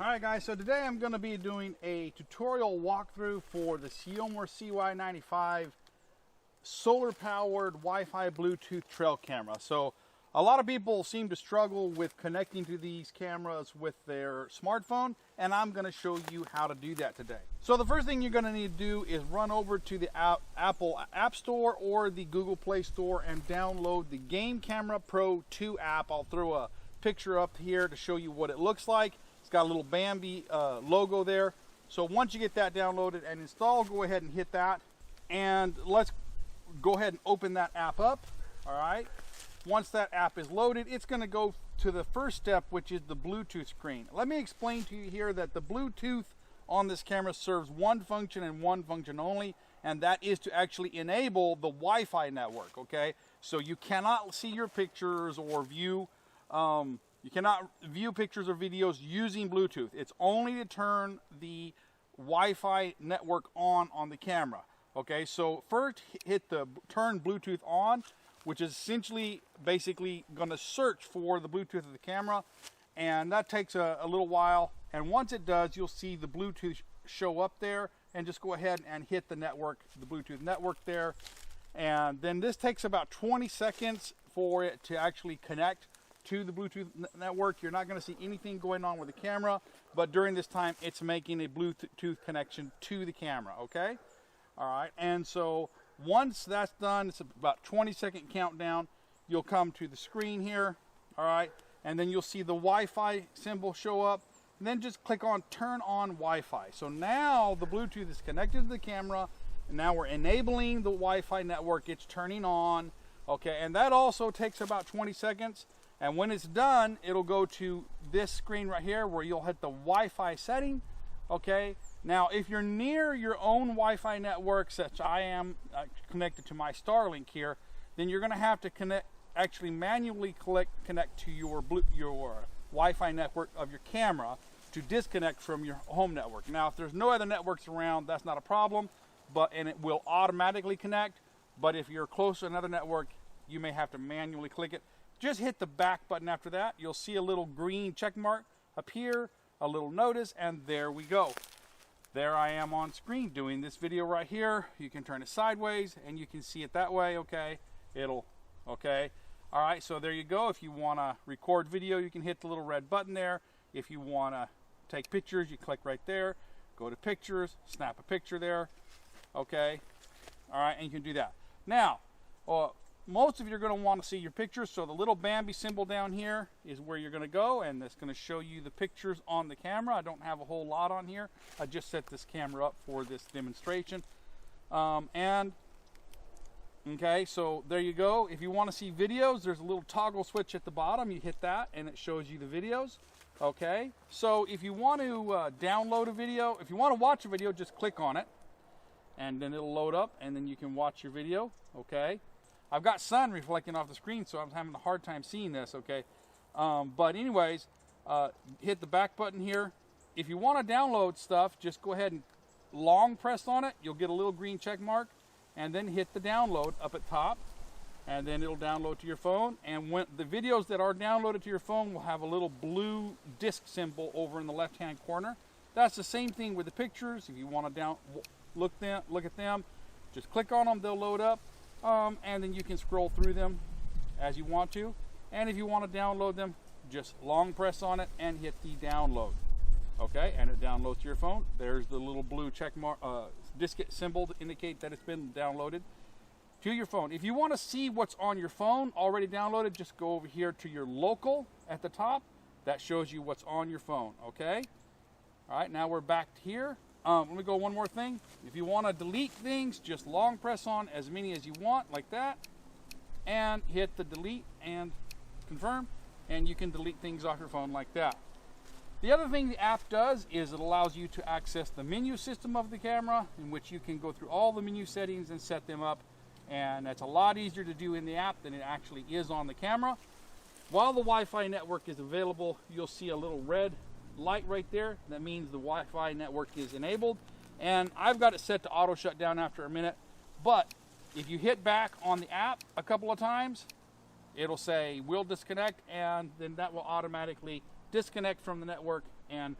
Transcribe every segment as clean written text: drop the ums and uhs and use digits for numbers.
Alright guys, so today I'm going to be doing a tutorial walkthrough for the Ceyomur CY95 solar powered Wi-Fi Bluetooth trail camera. So a lot of people seem to struggle with connecting to these cameras with their smartphone, and I'm going to show you how to do that today. So the first thing you're going to need to do is run over to the Apple App Store or the Google Play Store and download the Game Camera Pro 2 app. I'll throw a picture up here to show you what it looks like. It's got a little Bambi logo there. So once you get that downloaded and installed, go ahead and hit that. And let's go ahead and open that app up. All right. Once that app is loaded, it's going to go to the first step, which is the Bluetooth screen. Let me explain to you here that the Bluetooth on this camera serves one function and one function only, and that is to actually enable the Wi-Fi network, okay? So you cannot see your pictures or view pictures or videos using Bluetooth. It's only to turn the Wi-Fi network on the camera. Okay, so first hit the turn Bluetooth on, which is essentially basically going to search for the Bluetooth of the camera, and that takes a little while. And once it does, you'll see the Bluetooth show up there, and just go ahead and hit the network, the Bluetooth network there. And then this takes about 20 seconds for it to actually connect to the Bluetooth network. You're not going to see anything going on with the camera, but during this time it's making a Bluetooth connection to the camera. Okay, all right. And so once that's done, it's about 20-second countdown. You'll come to the screen here, all right, and then you'll see the Wi-Fi symbol show up, and then just click on turn on Wi-Fi. So now the Bluetooth is connected to the camera, and now we're enabling the Wi-Fi network. It's turning on. Okay, and that also takes about 20 seconds. And when it's done, it'll go to this screen right here where you'll hit the Wi-Fi setting. Okay, now if you're near your own Wi-Fi network, such I am connected to my Starlink here, then you're going to have to actually manually connect to your Wi-Fi network of your camera to disconnect from your home network. Now, if there's no other networks around, that's not a problem, and it will automatically connect. But if you're close to another network, you may have to manually click it. Just hit the back button after that. You'll see a little green check mark appear, a little notice, and there we go. There I am on screen doing this video right here. You can turn it sideways and you can see it that way. Okay, okay. All right, so there you go. If you want to record video, you can hit the little red button there. If you want to take pictures, you click right there. Go to pictures, snap a picture there. Okay, all right, and you can do that. Now, most of you are going to want to see your pictures, so the little Bambi symbol down here is where you're going to go, and it's going to show you the pictures on the camera. I don't have a whole lot on here. I just set this camera up for this demonstration. Okay, so there you go. If you want to see videos, there's a little toggle switch at the bottom. You hit that, and it shows you the videos. Okay, so if you want to download a video, if you want to watch a video, just click on it, and then it'll load up, and then you can watch your video. Okay. I've got sun reflecting off the screen, so I'm having a hard time seeing this, okay? But anyways, hit the back button here. If you want to download stuff, just go ahead and long press on it. You'll get a little green check mark, and then hit the download up at top, and then it'll download to your phone. And when the videos that are downloaded to your phone will have a little blue disc symbol over in the left-hand corner. That's the same thing with the pictures. If you want to look at them, just click on them, they'll load up. And then you can scroll through them as you want to. And if you want to download them, just long press on it and hit the download. Okay, and it downloads to your phone. There's the little blue check mark, disc symbol to indicate that it's been downloaded to your phone. If you want to see what's on your phone already downloaded, just go over here to your local at the top. That shows you what's on your phone. Okay. All right, now we're back here. Let me go one more thing. If you want to delete things, just long press on as many as you want, like that, and hit the delete and confirm, and you can delete things off your phone like that. The other thing the app does is it allows you to access the menu system of the camera, in which you can go through all the menu settings and set them up, and that's a lot easier to do in the app than it actually is on the camera. While the Wi-Fi network is available, you'll see a little red light right there. That means the Wi-Fi network is enabled, and I've got it set to auto shut down after a minute. But if you hit back on the app a couple of times, it'll say will disconnect, and then that will automatically disconnect from the network and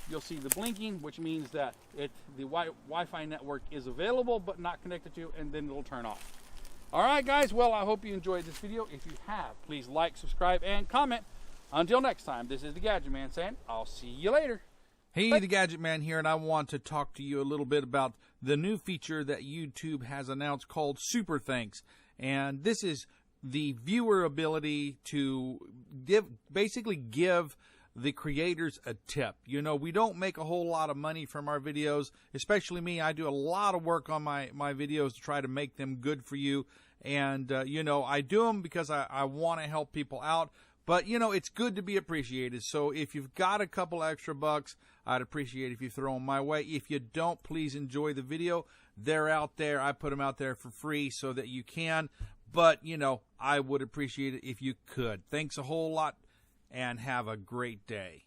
you'll see the blinking, which means that the Wi-Fi network is available but not connected to, and then it'll turn off. All right, guys. Well, I hope you enjoyed this video. If you have, please like, subscribe, and comment. Until next time, this is the Gadget Man saying, I'll see you later. Hey, the Gadget Man here, and I want to talk to you a little bit about the new feature that YouTube has announced called Super Thanks. And this is the viewer ability to basically give the creators a tip. You know, we don't make a whole lot of money from our videos, especially me. I do a lot of work on my videos to try to make them good for you. And, you know, I do them because I want to help people out. But, you know, it's good to be appreciated. So if you've got a couple extra bucks, I'd appreciate it if you throw them my way. If you don't, please enjoy the video. They're out there. I put them out there for free so that you can. But, you know, I would appreciate it if you could. Thanks a whole lot, and have a great day.